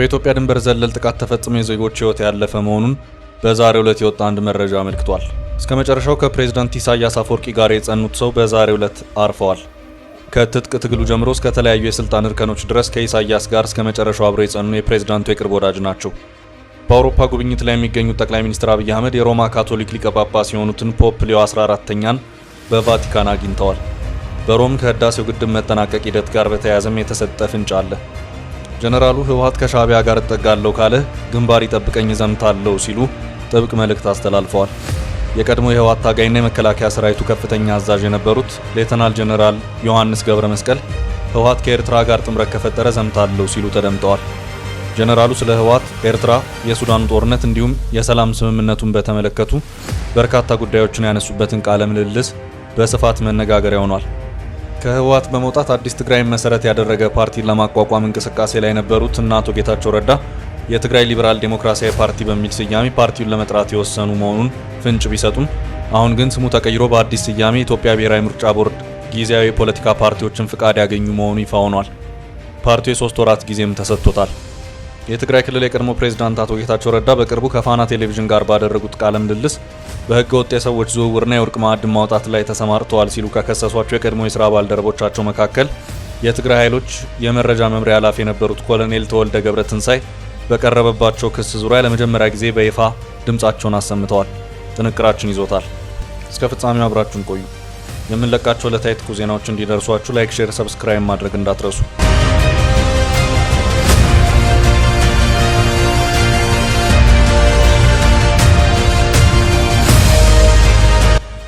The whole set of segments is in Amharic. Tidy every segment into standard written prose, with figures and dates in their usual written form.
በኢትዮጵያ ድንበር ዘለል ጥቃት ተፈጽሞ የዜጎች ሕይወት ያለፈ መሆኑን በዛሬው ዕለት የወጣ አንድ መረጃ አመልክቷል። እስከ መጨረሻው ከፕሬዝዳንት ኢሳያስ አፈወርቂ ጋር የጸኑት ሰው በዛሬው ዕለት አርፈዋል። ከትጥቅ ትግሉ ጀምሮ እስከ ተለያዩ የስልጣን እርከኖች ድረስ ከኢሳያስ ጋር እስከ መጨረሻው አብረው የጸኑ የፕሬዝዳንቱ የቅርብ ወዳጅ ናቸው። በአውሮፓ ጉብኝት ላይ የሚገኙት ጠቅላይ ሚኒስትር አብይ አህመድ የሮማ ካቶሊክ ሊቀ ጳጳስ የሆኑትን ፖፕ ሊዮ 14ኛን በቫቲካን አግኝተዋል። በሮም ከህዳሴው ግድብ መጠናቀቅ ሂደት ጋር በተያያዘም የተሰጠ ፍንጭ አለ። ጀነራሉ ህወሓት ከሻዕቢያ ጋር እጠጋለሁ ካለ ግንባር ይጠብቀኝ ዘምታለሁ ሲሉ ጥብቅ መልእክት አስተላልፈዋል። የቀድሞ የህወሓት ታጋይና የመከላከያ ሰራዊቱ ከፍተኛ አዛዥ የነበሩት ሌተናል ጀነራል ዮሐንስ ገብረ መስቀል ህወሓት ከኤርትራ ጋር ጥምረት ከፈጠረ ዘምታለሁ ሲሉ ተደምጠዋል። ጀነራሉ ስለ ህወሓት፣ ኤርትራ፣ የሱዳኑ ጦርነት እንዲሁም የሰላም ስምምነቱን በተመለከቱ በርካታ ጉዳዮችን ያነሱበትን ቃለ ምልልስ በስፋት መነጋገሪያ ሆኗል። ከህወሓት በመውጣት አዲስ ትግራይን መሰረት ያደረገ ፓርቲን ለማቋቋም እንቅስቃሴ ላይ የነበሩት እና አቶ ጌታቸው ረዳ የትግራይ ሊበራል ዴሞክራሲያዊ ፓርቲ በሚል ስያሜ ፓርቲውን ለመጥራት የወሰኑ መሆኑን ፍንጭ ቢሰጡም አሁን ግን ስሙ ተቀይሮ በአዲስ ስያሜ ኢትዮጵያ ብሔራዊ ምርጫ ቦርድ ጊዜያዊ የፖለቲካ ፓርቲዎችን ፍቃድ ያገኙ መሆኑ ይፋ ሆኗል። ፓርቲው የ3 ወራት ጊዜም ተሰጥቶታል። የትግራይ ክልል የቀድሞ ፕሬዝዳንት አቶ ጌታቸው ረዳ በቅርቡ ከፋና ቴሌቪዥን ጋር ባደረጉት ቃለ ምልልስ በህገ ወጥ የሰዎች ዝውውርና የወርቅ ማዕድን ማውጣት ላይ ተሰማርተዋል ሲሉ ከከሰሷቸው የቀድሞ የሥራ ባልደረቦቻቸው መካከል የትግራይ ኃይሎች የመረጃ መምሪያ ኃላፊ የነበሩት ኮሎኔል ተወልደ ገብረ ትንሳኤ በቀረበባቸው ክስ ዙሪያ ለመጀመሪያ ጊዜ በይፋ ድምጻቸውን አሰምተዋል። ጥንቅራችን ይዞታል። እስከ ፍጻሜው አብራችሁን ቆዩ። የምንለቃቸው ዕለታዊ ትኩስ ዜናዎች እንዲደርሷችሁ ላይክ፣ ሼር፣ ሰብስክራይብ ማድረግ እንዳትረሱ።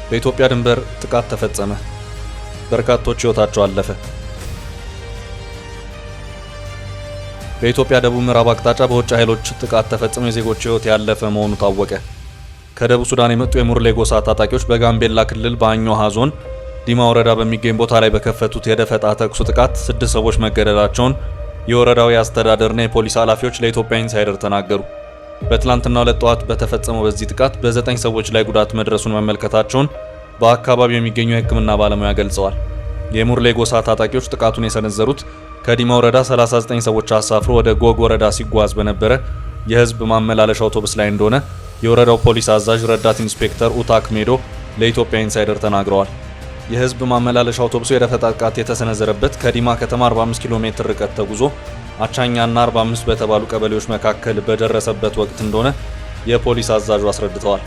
በኢትዮጵያ ድንበር ጥቃት ተፈጸመ። በርካቶች ሕይወታቸው አለፈ። በኢትዮጵያ ደቡብ ምዕራብ አቅጣጫ በውጭ ኃይሎች ጥቃት ተፈጽሞ የዜጎች ሕይወት ያለፈ መሆኑ ታወቀ። ከደቡብ ሱዳን የመጡ የሙርሌ ጎሳ ታጣቂዎች በጋምቤላ ክልል በአኞሃ ዞን ዲማ ወረዳ በሚገኝ ቦታ ላይ በከፈቱት የደፈጣ ተኩስ ጥቃት 6 ሰዎች መገደላቸውን የወረዳው የአስተዳደርና የፖሊስ ኃላፊዎች ለኢትዮጵያ ኢንሳይደር ተናገሩ። በትላንትናው ዕለት ጠዋት በተፈጸመው በዚህ ጥቃት በ9 ሰዎች ላይ ጉዳት መድረሱን መመልከታቸውን በአካባቢው የሚገኙ የሕክምና ባለሙያ ገልጸዋል። የሙርሌ ጎሳ ታጣቂዎች ጥቃቱን የሰነዘሩት ከዲማ ወረዳ 39 ሰዎች አሳፍሮ ወደ ጎግ ወረዳ ሲጓዝ በነበረ የህዝብ ማመላለሻ አውቶቡስ ላይ እንደሆነ የወረዳው ፖሊስ አዛዥ ረዳት ኢንስፔክተር ኡታክ ሜዶ ለኢትዮጵያ ኢንሳይደር ተናግረዋል። የህዝብ ማመላለሻ አውቶቡሱ የደፈጣ ጥቃት የተሰነዘረበት ከዲማ ከተማ 45 ኪሎ ሜትር ርቀት ተጉዞ አቻኛና 45 በተባሉ ቀበሌዎች መካከል በደረሰበት ወቅት እንደሆነ የፖሊስ አዛዡ አስረድተዋል።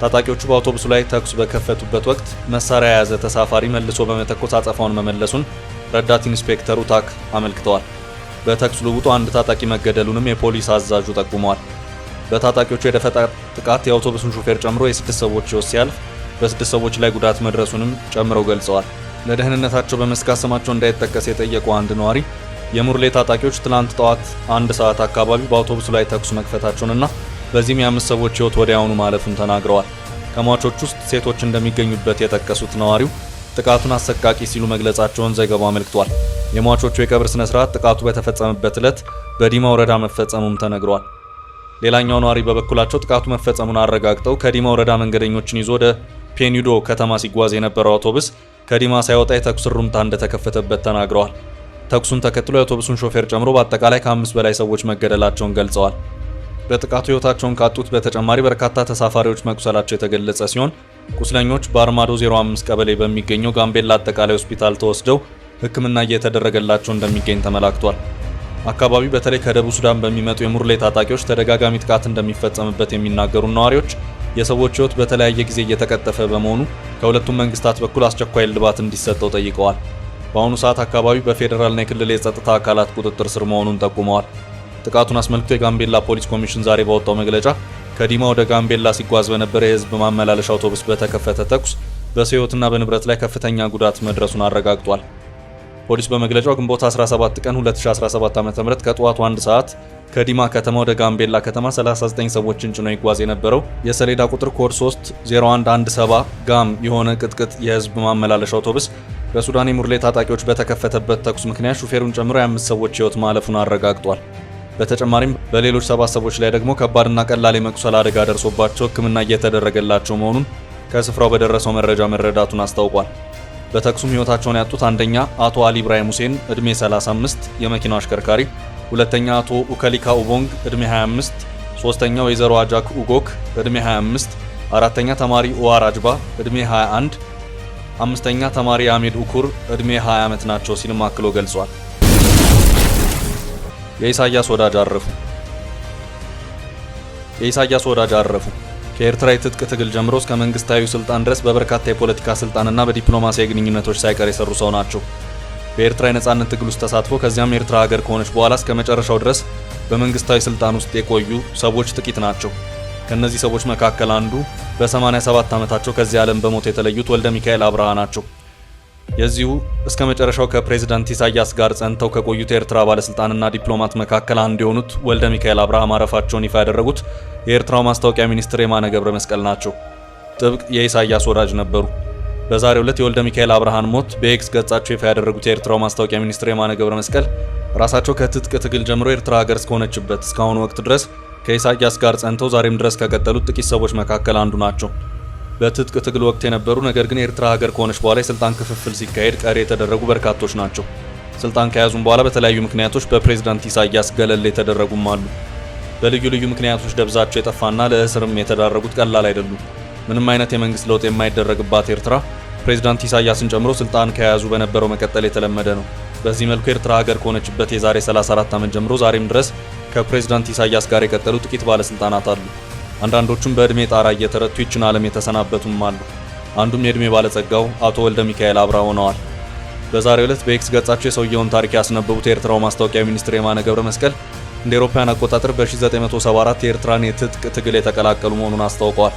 ታጣቂዎቹ በአውቶቡሱ ላይ ተኩስ በከፈቱበት ወቅት መሳሪያ የያዘ ተሳፋሪ መልሶ በመተኮስ አጸፋውን መመለሱን ረዳት ኢንስፔክተሩ ታክ አመልክተዋል። በተኩስ ልውውጡ አንድ ታጣቂ መገደሉንም የፖሊስ አዛዡ ጠቁመዋል። በታጣቂዎቹ የደፈጣ ጥቃት የአውቶቡሱን ሹፌር ጨምሮ የ6 ሰዎች ሕይወት ሲያልፍ በ6 ሰዎች ላይ ጉዳት መድረሱንም ጨምረው ገልጸዋል። ለደህንነታቸው በመስጋት ስማቸው እንዳይጠቀስ የጠየቁ አንድ ነዋሪ የሙርሌ ታጣቂዎች ትላንት ጠዋት 1 ሰዓት አካባቢ በአውቶቡሱ ላይ ተኩስ መክፈታቸውንና በዚህም የ5 ሰዎች ሕይወት ወዲያውኑ ማለፉን ተናግረዋል። ከሟቾች ውስጥ ሴቶች እንደሚገኙበት የጠቀሱት ነዋሪው ጥቃቱን አሰቃቂ ሲሉ መግለጻቸውን ዘገባው አመልክቷል። የሟቾቹ የቀብር ስነ ስርዓት ጥቃቱ በተፈጸመበት ዕለት በዲማ ወረዳ መፈጸሙም ተነግሯል። ሌላኛው ነዋሪ በበኩላቸው ጥቃቱ መፈጸሙን አረጋግጠው ከዲማ ወረዳ መንገደኞችን ይዞ ወደ ፔኒዶ ከተማ ሲጓዝ የነበረው አውቶቡስ ከዲማ ሳይወጣ የተኩስ ሩምታ እንደተከፈተበት ተናግረዋል። ተኩሱን ተከትሎ የአውቶቡሱን ሾፌር ጨምሮ በአጠቃላይ ከ5 በላይ ሰዎች መገደላቸውን ገልጸዋል። በጥቃቱ ሕይወታቸውን ካጡት በተጨማሪ በርካታ ተሳፋሪዎች መቁሰላቸው የተገለጸ ሲሆን ቁስለኞች በአርማዶ 05 ቀበሌ በሚገኘው ጋምቤላ አጠቃላይ ሆስፒታል ተወስደው ሕክምና እየተደረገላቸው እንደሚገኝ ተመላክቷል። አካባቢው በተለይ ከደቡብ ሱዳን በሚመጡ የሙርሌ ታጣቂዎች ተደጋጋሚ ጥቃት እንደሚፈጸምበት የሚናገሩ ነዋሪዎች የሰዎች ሕይወት በተለያየ ጊዜ እየተቀጠፈ በመሆኑ ከሁለቱም መንግስታት በኩል አስቸኳይ እልባት እንዲሰጠው ጠይቀዋል። በአሁኑ ሰዓት አካባቢው በፌዴራልና የክልል የጸጥታ አካላት ቁጥጥር ስር መሆኑን ጠቁመዋል። ጥቃቱን አስመልክቶ የጋምቤላ ፖሊስ ኮሚሽን ዛሬ ባወጣው መግለጫ ከዲማ ወደ ጋምቤላ ሲጓዝ በነበረ የህዝብ ማመላለሻ አውቶቡስ በተከፈተ ተኩስ በሰው ሕይወትና በንብረት ላይ ከፍተኛ ጉዳት መድረሱን አረጋግጧል። ፖሊስ በመግለጫው ግንቦት 17 ቀን 2017 ዓ.ም ከጠዋቱ 1 ሰዓት ከዲማ ከተማ ወደ ጋምቤላ ከተማ 39 ሰዎችን ጭኖ ይጓዝ የነበረው የሰሌዳ ቁጥር ኮድ 30117 ጋም የሆነ ቅጥቅጥ የህዝብ ማመላለሻ አውቶቡስ በሱዳን የሙርሌ ታጣቂዎች በተከፈተበት ተኩስ ምክንያት ሹፌሩን ጨምሮ የ5 ሰዎች ሕይወት ማለፉን አረጋግጧል። በተጨማሪም በሌሎች 7 ሰዎች ላይ ደግሞ ከባድና ቀላል የመቁሰል አደጋ ደርሶባቸው ሕክምና እየተደረገላቸው መሆኑን ከስፍራው በደረሰው መረጃ መረዳቱን አስታውቋል። በተኩሱም ሕይወታቸውን ያጡት አንደኛ አቶ አሊ ኢብራሂም ሁሴን ዕድሜ 35 የመኪናው አሽከርካሪ፣ ሁለተኛ አቶ ኡከሊካ ኡቦንግ ዕድሜ 25፣ ሶስተኛ ወይዘሮ አጃክ ኡጎክ ዕድሜ 25፣ አራተኛ ተማሪ ኡዋር አጅባ ዕድሜ 21፣ አምስተኛ ተማሪ አሜድ ኡኩር ዕድሜ 20 ዓመት ናቸው ሲልም አክሎ ገልጿል። የኢሳያስ ወዳጅ አረፉ። የኢሳያስ ወዳጅ አረፉ። ከኤርትራ የትጥቅ ትግል ጀምሮ እስከ መንግስታዊ ስልጣን ድረስ በበርካታ የፖለቲካ ስልጣንና በዲፕሎማሲያዊ ግንኙነቶች ሳይቀር የሰሩ ሰው ናቸው። በኤርትራ የነጻነት ትግል ውስጥ ተሳትፎ ከዚያም ኤርትራ ሀገር ከሆነች በኋላ እስከ መጨረሻው ድረስ በመንግስታዊ ስልጣን ውስጥ የቆዩ ሰዎች ጥቂት ናቸው። ከነዚህ ሰዎች መካከል አንዱ በ87 ዓመታቸው ከዚህ ዓለም በሞት የተለዩት ወልደ ሚካኤል አብርሃ ናቸው። የዚሁ እስከ መጨረሻው ከፕሬዝዳንት ኢሳያስ ጋር ጸንተው ከቆዩት የኤርትራ ባለስልጣንና ዲፕሎማት መካከል አንዱ የሆኑት ወልደ ሚካኤል አብርሃ ማረፋቸውን ይፋ ያደረጉት የኤርትራው ማስታወቂያ ሚኒስትር የማነ ገብረ መስቀል ናቸው። ጥብቅ የኢሳያስ ወዳጅ ነበሩ። በዛሬው ዕለት የወልደ ሚካኤል አብርሃን ሞት በኤክስ ገጻቸው ይፋ ያደረጉት የኤርትራው ማስታወቂያ ሚኒስትር የማነ ገብረ መስቀል ራሳቸው ከትጥቅ ትግል ጀምሮ ኤርትራ ሀገር እስከሆነችበት እስካሁኑ ወቅት ድረስ ከኢሳያስ ጋር ጸንተው ዛሬም ድረስ ከቀጠሉት ጥቂት ሰዎች መካከል አንዱ ናቸው። በትጥቅ ትግል ወቅት የነበሩ ነገር ግን ኤርትራ ሀገር ከሆነች በኋላ የስልጣን ክፍፍል ሲካሄድ ቀሪ የተደረጉ በርካቶች ናቸው። ስልጣን ከያዙም በኋላ በተለያዩ ምክንያቶች በፕሬዝዳንት ኢሳያስ ገለል የተደረጉም አሉ። በልዩ ልዩ ምክንያቶች ደብዛቸው የጠፋና ለእስርም የተዳረጉት ቀላል አይደሉም። ምንም አይነት የመንግስት ለውጥ የማይደረግባት ኤርትራ ፕሬዝዳንት ኢሳያስን ጨምሮ ስልጣን ከያዙ በነበረው መቀጠል የተለመደ ነው። በዚህ መልኩ ኤርትራ ሀገር ከሆነችበት የዛሬ 34 ዓመት ጀምሮ ዛሬም ድረስ ከፕሬዝዳንት ኢሳያስ ጋር የቀጠሉ ጥቂት ባለስልጣናት አሉ። አንዳንዶቹም በእድሜ ጣራ እየተረቱ ይችን ዓለም የተሰናበቱም አሉ። አንዱም የእድሜ ባለጸጋው አቶ ወልደ ሚካኤል አብርሃ ሆነዋል። በዛሬው ዕለት በኤክስ ገጻቸው የሰውየውን ታሪክ ያስነበቡት የኤርትራው ማስታወቂያ ሚኒስትር የማነ ገብረ መስቀል እንደ አውሮፓውያን አቆጣጠር በ1974 የኤርትራን የትጥቅ ትግል የተቀላቀሉ መሆኑን አስታውቀዋል።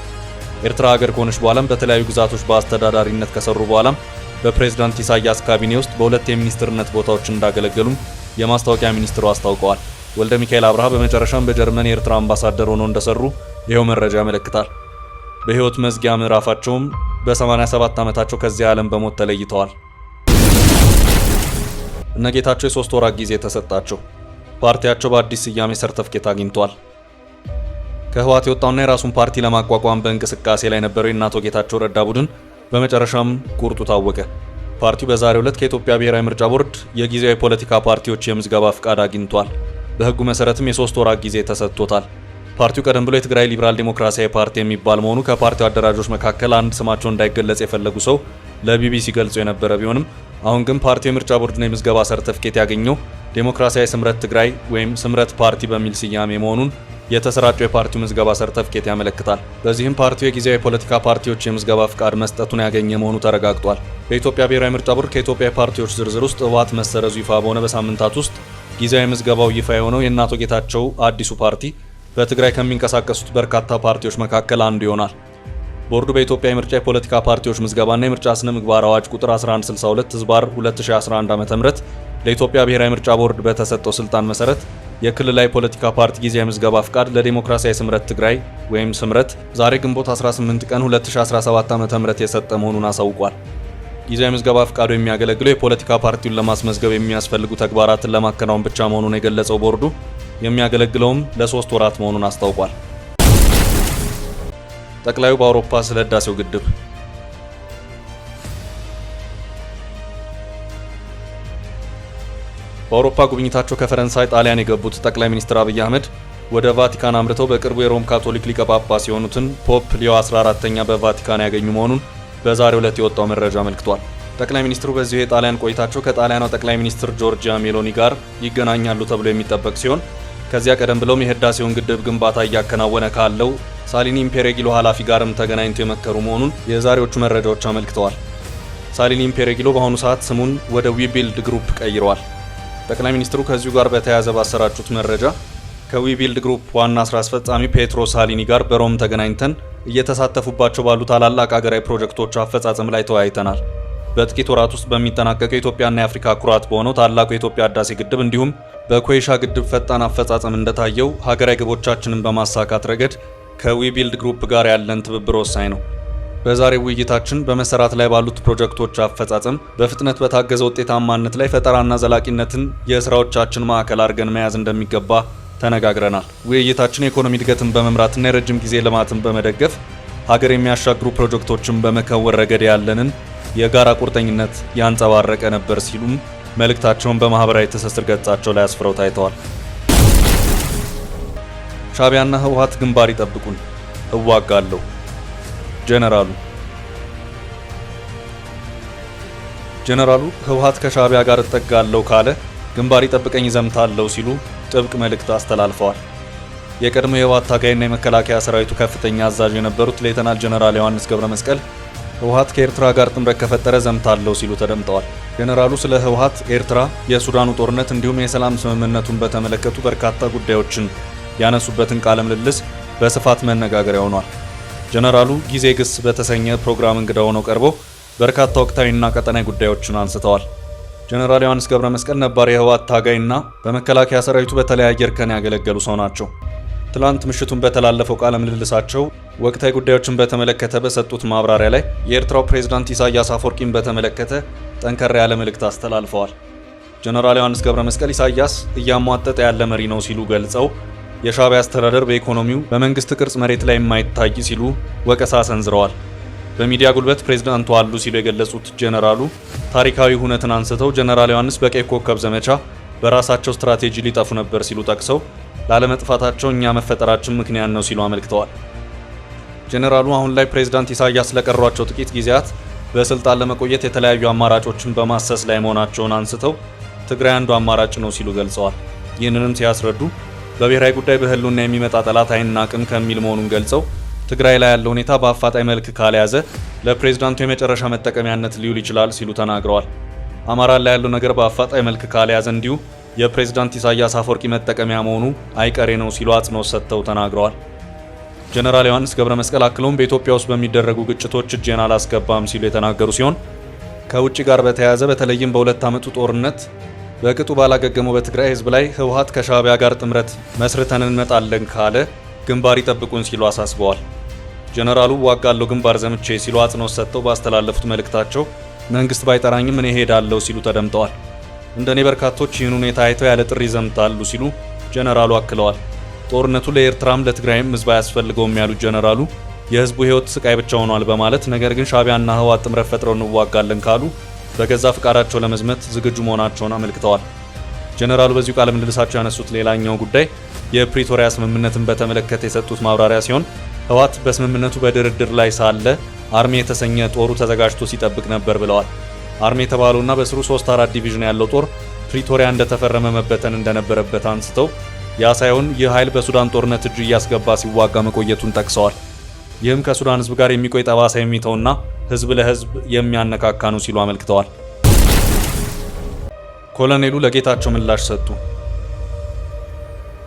ኤርትራ ሀገር ከሆነች በኋላም በተለያዩ ግዛቶች በአስተዳዳሪነት ከሰሩ በኋላም በፕሬዝዳንት ኢሳያስ ካቢኔ ውስጥ በሁለት የሚኒስትርነት ቦታዎች እንዳገለገሉም የማስታወቂያ ሚኒስትሩ አስታውቀዋል። ወልደ ሚካኤል አብርሃ በመጨረሻም በጀርመን የኤርትራ አምባሳደር ሆነው እንደሰሩ ይሄው መረጃ ያመለክታል። በህይወት መዝጊያ ምዕራፋቸውም በ87 ዓመታቸው ከዚህ ዓለም በሞት ተለይተዋል። እነጌታቸው የ3 ወራት ጊዜ ተሰጣቸው። ፓርቲያቸው በአዲስ ስያሜ ሰርተፍኬት አግኝቷል። ከህወሓት የወጣውና የራሱን ፓርቲ ለማቋቋም በእንቅስቃሴ ላይ የነበረው የአቶ ጌታቸው ረዳ ቡድን በመጨረሻም ቁርጡ ታወቀ። ፓርቲው በዛሬው ዕለት ከኢትዮጵያ ብሔራዊ ምርጫ ቦርድ የጊዜያዊ ፖለቲካ ፓርቲዎች የምዝገባ ፍቃድ አግኝቷል። በህጉ መሰረትም የ3 ወራት ጊዜ ተሰጥቶታል። ፓርቲው ቀደም ብሎ የትግራይ ሊበራል ዴሞክራሲያዊ ፓርቲ የሚባል መሆኑ ከፓርቲው አደራጆች መካከል አንድ ስማቸው እንዳይገለጽ የፈለጉ ሰው ለቢቢሲ ገልጾ የነበረ ቢሆንም አሁን ግን ፓርቲው የምርጫ ቦርድን የምዝገባ ሰርተፍኬት ያገኘው ዴሞክራሲያዊ ስምረት ትግራይ ወይም ስምረት ፓርቲ በሚል ስያሜ መሆኑን የተሰራጨው የፓርቲው ምዝገባ ሰርተፍኬት ያመለክታል። በዚህም ፓርቲው የጊዜያዊ ፖለቲካ ፓርቲዎች የምዝገባ ፍቃድ መስጠቱን ያገኘ መሆኑ ተረጋግጧል። በኢትዮጵያ ብሔራዊ ምርጫ ቦርድ ከኢትዮጵያ ፓርቲዎች ዝርዝር ውስጥ ህወሓት መሰረዙ ይፋ በሆነ በሳምንታት ውስጥ ጊዜያዊ ምዝገባው ይፋ የሆነው የአቶ ጌታቸው አዲሱ ፓርቲ በትግራይ ከሚንቀሳቀሱት በርካታ ፓርቲዎች መካከል አንዱ ይሆናል። ቦርዱ በኢትዮጵያ የምርጫ የፖለቲካ ፓርቲዎች ምዝገባና የምርጫ ስነ ምግባር አዋጅ ቁጥር 1162/2011 ዓ.ም ለኢትዮጵያ ብሔራዊ ምርጫ ቦርድ በተሰጠው ስልጣን መሰረት የክልላዊ ፖለቲካ ፓርቲ ጊዜያዊ ምዝገባ ፍቃድ ለዲሞክራሲያዊ ስምረት ትግራይ ወይም ስምረት ዛሬ ግንቦት 18 ቀን 2017 ዓ.ም የሰጠ መሆኑን አሳውቋል። ጊዜያዊ ምዝገባ ፍቃዱ የሚያገለግለው የፖለቲካ ፓርቲውን ለማስመዝገብ የሚያስፈልጉ ተግባራትን ለማከናወን ብቻ መሆኑን የገለጸው ቦርዱ የሚያገለግለውም ለ3 ወራት መሆኑን አስታውቋል። ጠቅላዩ በአውሮፓ ስለ ህዳሴው ግድብ በአውሮፓ ጉብኝታቸው ከፈረንሳይ ጣሊያን የገቡት ጠቅላይ ሚኒስትር አብይ አህመድ ወደ ቫቲካን አምርተው በቅርቡ የሮም ካቶሊክ ሊቀ ጳጳስ የሆኑትን ፖፕ ሊዮ 14ኛ በቫቲካን ያገኙ መሆኑን በዛሬው ዕለት የወጣው መረጃ አመልክቷል። ጠቅላይ ሚኒስትሩ በዚሁ የጣሊያን ቆይታቸው ከጣሊያኗ ጠቅላይ ሚኒስትር ጆርጂያ ሜሎኒ ጋር ይገናኛሉ ተብሎ የሚጠበቅ ሲሆን ከዚያ ቀደም ብለውም የህዳሴውን ግድብ ግንባታ እያከናወነ ካለው ሳሊኒ ኢምፔሬጊሎ ኃላፊ ጋርም ተገናኝተው የመከሩ መሆኑን የዛሬዎቹ መረጃዎች አመልክተዋል። ሳሊኒ ኢምፔሬጊሎ በአሁኑ ሰዓት ስሙን ወደ ዊቢልድ ግሩፕ ቀይረዋል። ጠቅላይ ሚኒስትሩ ከዚሁ ጋር በተያያዘ ባሰራጩት መረጃ ከዊቢልድ ግሩፕ ዋና ስራ አስፈጻሚ ፔትሮ ሳሊኒ ጋር በሮም ተገናኝተን እየተሳተፉባቸው ባሉ ታላላቅ ሀገራዊ ፕሮጀክቶች አፈጻጸም ላይ ተወያይተናል። በጥቂት ወራት ውስጥ በሚጠናቀቀው የኢትዮጵያና የአፍሪካ ኩራት በሆነው ታላቁ የኢትዮጵያ ህዳሴ ግድብ እንዲሁም በኮይሻ ግድብ ፈጣን አፈጻጸም እንደታየው ሀገራዊ ግቦቻችንን በማሳካት ረገድ ከዊቢልድ ግሩፕ ጋር ያለን ትብብር ወሳኝ ነው። በዛሬው ውይይታችን በመሰራት ላይ ባሉት ፕሮጀክቶች አፈጻጸም በፍጥነት በታገዘ ውጤታማነት ላይ ፈጠራና ዘላቂነትን የስራዎቻችን ማዕከል አድርገን መያዝ እንደሚገባ ተነጋግረናል። ውይይታችን የኢኮኖሚ እድገትን በመምራትና የረጅም ጊዜ ልማትን በመደገፍ ሀገር የሚያሻግሩ ፕሮጀክቶችን በመከወን ረገድ ያለንን የጋራ ቁርጠኝነት ያንጸባረቀ ነበር ሲሉም መልእክታቸውን በማህበራዊ ትስስር ገጻቸው ላይ አስፍረው ታይተዋል። ሻዕቢያና ህወሓት ግንባር ይጠብቁን፣ እዋጋለሁ። ጀነራሉ ህወሓት ከሻዕቢያ ጋር እጠጋለሁ ካለ ግንባር ይጠብቀኝ ዘምታለሁ ሲሉ ጥብቅ መልእክት አስተላልፈዋል። የቀድሞ የህወሓት ታጋይና የመከላከያ ሰራዊቱ ከፍተኛ አዛዥ የነበሩት ሌተናል ጀነራል ዮሐንስ ገብረ መስቀል ህወሓት ከኤርትራ ጋር ጥምረት ከፈጠረ ዘምታለሁ ሲሉ ተደምጠዋል። ጀነራሉ ስለ ህወሓት፣ ኤርትራ፣ የሱዳኑ ጦርነት እንዲሁም የሰላም ስምምነቱን በተመለከቱ በርካታ ጉዳዮችን ያነሱበትን ቃለ ምልልስ በስፋት መነጋገሪያ ሆኗል። ጀነራሉ ጊዜ ግስ በተሰኘ ፕሮግራም እንግዳ ሆነው ቀርበው በርካታ ወቅታዊና ቀጠናዊ ጉዳዮችን አንስተዋል። ጀነራል ዮሐንስ ገብረ መስቀል ነባር የህወሓት ታጋይና በመከላከያ ሰራዊቱ በተለያየ እርከን ያገለገሉ ሰው ናቸው። ትላንት ምሽቱን በተላለፈው ቃለ ምልልሳቸው ወቅታዊ ጉዳዮችን በተመለከተ በሰጡት ማብራሪያ ላይ የኤርትራው ፕሬዝዳንት ኢሳያስ አፈወርቂን በተመለከተ ጠንከር ያለ መልእክት አስተላልፈዋል። ጀነራል ዮሐንስ ገብረ መስቀል ኢሳያስ እያሟጠጠ ያለ መሪ ነው ሲሉ ገልጸው የሻዕቢያ አስተዳደር በኢኮኖሚው በመንግስት ቅርጽ መሬት ላይ የማይታይ ሲሉ ወቀሳ ሰንዝረዋል። በሚዲያ ጉልበት ፕሬዝዳንቱ አሉ ሲሉ የገለጹት ጀነራሉ ታሪካዊ ሁነትን አንስተው ጀነራል ዮሐንስ በቀይ ኮከብ ዘመቻ በራሳቸው ስትራቴጂ ሊጠፉ ነበር ሲሉ ጠቅሰው ላለመጥፋታቸው እኛ መፈጠራችን ምክንያት ነው ሲሉ አመልክተዋል። ጀነራሉ አሁን ላይ ፕሬዝዳንት ኢሳያስ ለቀሯቸው ጥቂት ጊዜያት በስልጣን ለመቆየት የተለያዩ አማራጮችን በማሰስ ላይ መሆናቸውን አንስተው ትግራይ አንዱ አማራጭ ነው ሲሉ ገልጸዋል። ይህንንም ሲያስረዱ በብሔራዊ ጉዳይ በህልውና የሚመጣ ጠላት አይናቅም ከሚል መሆኑን ገልጸው ትግራይ ላይ ያለው ሁኔታ በአፋጣኝ መልክ ካልያዘ ለፕሬዝዳንቱ የመጨረሻ መጠቀሚያነት ሊውል ይችላል ሲሉ ተናግረዋል። አማራ ላይ ያለው ነገር በአፋጣኝ መልክ ካልያዘ እንዲሁ የፕሬዝዳንት ኢሳያስ አፈወርቂ መጠቀሚያ መሆኑ አይቀሬ ነው ሲሉ አጽንኦት ሰጥተው ተናግረዋል። ጀነራል ዮሐንስ ገብረ መስቀል አክለውም በኢትዮጵያ ውስጥ በሚደረጉ ግጭቶች እጄን አላስገባም ሲሉ የተናገሩ ሲሆን ከውጭ ጋር በተያያዘ በተለይም በሁለት ዓመቱ ጦርነት በቅጡ ባላገገመው በትግራይ ህዝብ ላይ ህወሓት ከሻዕቢያ ጋር ጥምረት መስርተን እንመጣለን ካለ ግንባር ይጠብቁን ሲሉ አሳስበዋል። ጀነራሉ ዋጋለው ግንባር ዘምቼ ሲሉ አጽንኦት ሰጥተው ባስተላለፉት መልእክታቸው መንግስት ባይጠራኝም እኔ ሄዳለሁ ሲሉ ተደምጠዋል። እንደኔ በርካቶች ይህን ሁኔታ አይተው ያለ ጥሪ ዘምታሉ ሲሉ ጀነራሉ አክለዋል። ጦርነቱ ለኤርትራም ለትግራይም ህዝብ አያስፈልገውም ያሉት ጀነራሉ የህዝቡ ህይወት ስቃይ ብቻ ሆኗል በማለት ነገር ግን ሻዕቢያና ህወሓት ጥምረት ፈጥረው እንዋጋለን ካሉ በገዛ ፍቃዳቸው ለመዝመት ዝግጁ መሆናቸውን አመልክተዋል። ጀነራሉ በዚሁ ቃለ ምልልሳቸው ያነሱት ሌላኛው ጉዳይ የፕሪቶሪያ ስምምነትን በተመለከተ የሰጡት ማብራሪያ ሲሆን ህወሓት በስምምነቱ በድርድር ላይ ሳለ አርሚ የተሰኘ ጦሩ ተዘጋጅቶ ሲጠብቅ ነበር ብለዋል። አርሚ የተባለውና በስሩ 3-4 ዲቪዥን ያለው ጦር ፕሪቶሪያ እንደተፈረመ መበተን እንደነበረበት አንስተው ያ ሳይሆን ይህ ኃይል በሱዳን ጦርነት እጁ እያስገባ ሲዋጋ መቆየቱን ጠቅሰዋል። ይህም ከሱዳን ህዝብ ጋር የሚቆይ ጠባሳ የሚተውና ህዝብ ለህዝብ የሚያነካካ ነው ሲሉ አመልክተዋል። ኮሎኔሉ ለጌታቸው ምላሽ ሰጡ።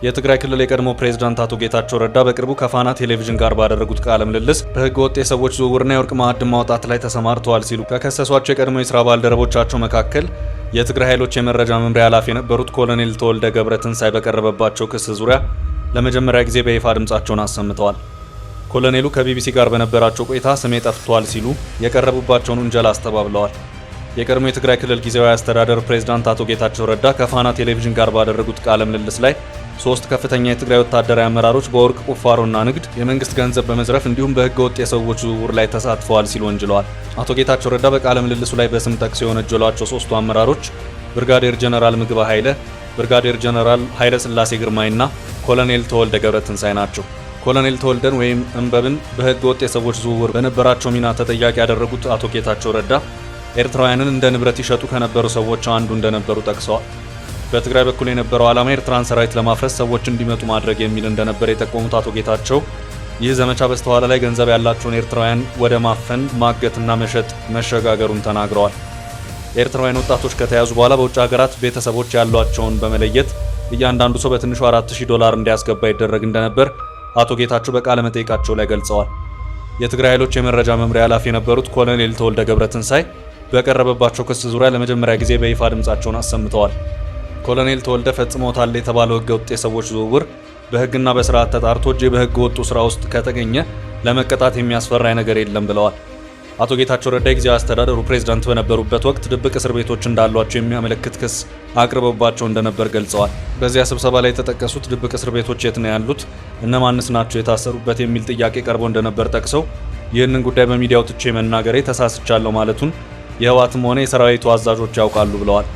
የትግራይ ክልል የቀድሞ ፕሬዝዳንት አቶ ጌታቸው ረዳ በቅርቡ ከፋና ቴሌቪዥን ጋር ባደረጉት ቃለ ምልልስ በህገ ወጥ የሰዎች ዝውውርና የወርቅ ማዕድን ማውጣት ላይ ተሰማርተዋል ሲሉ ከከሰሷቸው የቀድሞ የስራ ባልደረቦቻቸው መካከል የትግራይ ኃይሎች የመረጃ መምሪያ ኃላፊ የነበሩት ኮሎኔል ተወልደ ገብረትንሳኤ በቀረበባቸው ክስ ዙሪያ ለመጀመሪያ ጊዜ በይፋ ድምጻቸውን አሰምተዋል። ኮሎኔሉ ከቢቢሲ ጋር በነበራቸው ቆይታ ስሜ ጠፍቷል ሲሉ የቀረቡባቸውን ውንጀላ አስተባብለዋል። የቀድሞ የትግራይ ክልል ጊዜያዊ አስተዳደር ፕሬዝዳንት አቶ ጌታቸው ረዳ ከፋና ቴሌቪዥን ጋር ባደረጉት ቃለ ምልልስ ላይ 3 ከፍተኛ የትግራይ ወታደራዊ አመራሮች በወርቅ ቁፋሮና ንግድ፣ የመንግስት ገንዘብ በመዝረፍ እንዲሁም በህገ ወጥ የሰዎች ዝውውር ላይ ተሳትፈዋል ሲሉ ወንጅለዋል። አቶ ጌታቸው ረዳ በቃለ ምልልሱ ላይ በስም ጠቅሰው የወነጀሏቸው 3ቱ አመራሮች ብርጋዴር ጀነራል ምግበ ኃይለ፣ ብርጋዴር ጀነራል ኃይለ ሥላሴ ግርማይና ኮሎኔል ተወልደ ገብረትንሳኤ ናቸው። ኮሎኔል ተወልደን ወይም እንበብን በህገ ወጥ የሰዎች ዝውውር በነበራቸው ሚና ተጠያቂ ያደረጉት አቶ ጌታቸው ረዳ ኤርትራውያንን እንደ ንብረት ይሸጡ ከነበሩ ሰዎች አንዱ እንደነበሩ ጠቅሰዋል። በትግራይ በኩል የነበረው ዓላማ ኤርትራን ሰራዊት ለማፍረስ ሰዎች እንዲመጡ ማድረግ የሚል እንደነበር የጠቆሙት አቶ ጌታቸው ይህ ዘመቻ በስተኋላ ላይ ገንዘብ ያላቸውን ኤርትራውያን ወደ ማፈን ማገትና መሸጥ መሸጋገሩን ተናግረዋል። ኤርትራውያን ወጣቶች ከተያዙ በኋላ በውጭ ሀገራት ቤተሰቦች ያሏቸውን በመለየት እያንዳንዱ ሰው በትንሹ $4000 እንዲያስገባ ይደረግ እንደነበር አቶ ጌታቸው በቃለ መጠይቃቸው ላይ ገልጸዋል። የትግራይ ኃይሎች የመረጃ መምሪያ ኃላፊ የነበሩት ኮሎኔል ተወልደ ገብረትንሳኤ በቀረበባቸው ክስ ዙሪያ ለመጀመሪያ ጊዜ በይፋ ድምጻቸውን አሰምተዋል። ኮሎኔል ተወልደ ፈጽመውታል የተባለው ህገ ወጥ የሰዎች ዝውውር በህግና በስርዓት ተጣርቶ እጄ በህገ ወጡ ስራ ውስጥ ከተገኘ ለመቀጣት የሚያስፈራ ነገር የለም ብለዋል። አቶ ጌታቸው ረዳ ጊዜያዊ አስተዳደሩ ፕሬዝዳንት በነበሩበት ወቅት ድብቅ እስር ቤቶች እንዳሏቸው የሚያመለክት ክስ አቅርበውባቸው እንደነበር ገልጸዋል። በዚያ ስብሰባ ላይ የተጠቀሱት ድብቅ እስር ቤቶች የት ነው ያሉት፣ እነማንስ ናቸው የታሰሩበት የሚል ጥያቄ ቀርቦ እንደነበር ጠቅሰው ይህንን ጉዳይ በሚዲያው ትቼ መናገሬ ተሳስቻለሁ ማለቱን የህወሓትም ሆነ የሰራዊቱ አዛዦች ያውቃሉ ብለዋል።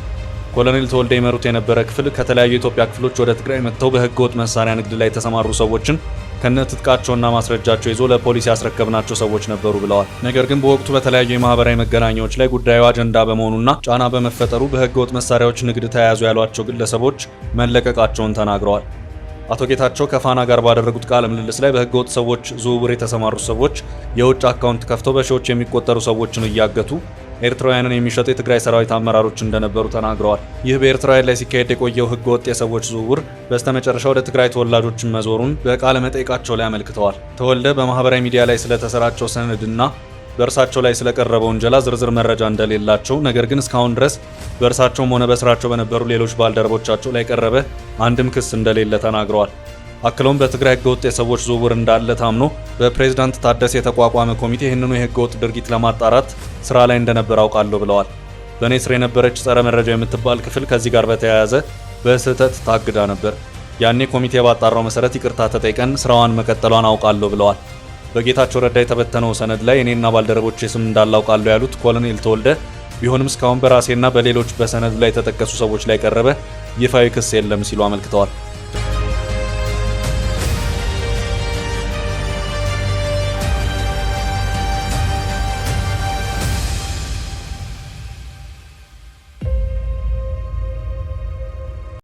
ኮሎኔል ተወልደ ይመሩት የነበረ ክፍል ከተለያዩ የኢትዮጵያ ክፍሎች ወደ ትግራይ መጥተው በህገወጥ መሳሪያ ንግድ ላይ የተሰማሩ ሰዎችን ከነትጥቃቸውና ማስረጃቸው ይዞ ለፖሊስ ያስረከብናቸው ሰዎች ነበሩ ብለዋል። ነገር ግን በወቅቱ በተለያዩ የማህበራዊ መገናኛዎች ላይ ጉዳዩ አጀንዳ በመሆኑና ጫና በመፈጠሩ በህገወጥ መሳሪያዎች ንግድ ተያያዙ ያሏቸው ግለሰቦች መለቀቃቸውን ተናግረዋል። አቶ ጌታቸው ከፋና ጋር ባደረጉት ቃለ ምልልስ ላይ በህገወጥ ሰዎች ዝውውር የተሰማሩ ሰዎች የውጭ አካውንት ከፍተው በሺዎች የሚቆጠሩ ሰዎችን እያገቱ ኤርትራውያንን የሚሸጡ የትግራይ ሰራዊት አመራሮች እንደነበሩ ተናግረዋል። ይህ በኤርትራውያን ላይ ሲካሄድ የቆየው ህገወጥ የሰዎች ዝውውር በስተመጨረሻ ወደ ትግራይ ተወላጆችን መዞሩን በቃለ መጠይቃቸው ላይ አመልክተዋል። ተወልደ በማህበራዊ ሚዲያ ላይ ስለተሰራጨው ሰነድና በእርሳቸው ላይ ስለቀረበው ወንጀላ ዝርዝር መረጃ እንደሌላቸው፣ ነገር ግን እስካሁን ድረስ በእርሳቸውም ሆነ በስራቸው በነበሩ ሌሎች ባልደረቦቻቸው ላይ ቀረበ አንድም ክስ እንደሌለ ተናግረዋል። አክለውም በትግራይ ህገወጥ የሰዎች ዝውውር እንዳለ ታምኖ በፕሬዝዳንት ታደሰ የተቋቋመ ኮሚቴ ይህንኑ የህገወጥ ድርጊት ለማጣራት ስራ ላይ እንደነበር አውቃለሁ ብለዋል። በእኔ ስር የነበረች ጸረ መረጃ የምትባል ክፍል ከዚህ ጋር በተያያዘ በስህተት ታግዳ ነበር። ያኔ ኮሚቴ ባጣራው መሰረት ይቅርታ ተጠይቀን ስራዋን መቀጠሏን አውቃለሁ ብለዋል። በጌታቸው ረዳ የተበተነው ሰነድ ላይ እኔና ባልደረቦቼ ስም እንዳላውቃለሁ ያሉት ኮሎኔል ተወልደ ቢሆንም እስካሁን በራሴና በሌሎች በሰነዱ ላይ የተጠቀሱ ሰዎች ላይ ቀረበ ይፋዊ ክስ የለም ሲሉ አመልክተዋል።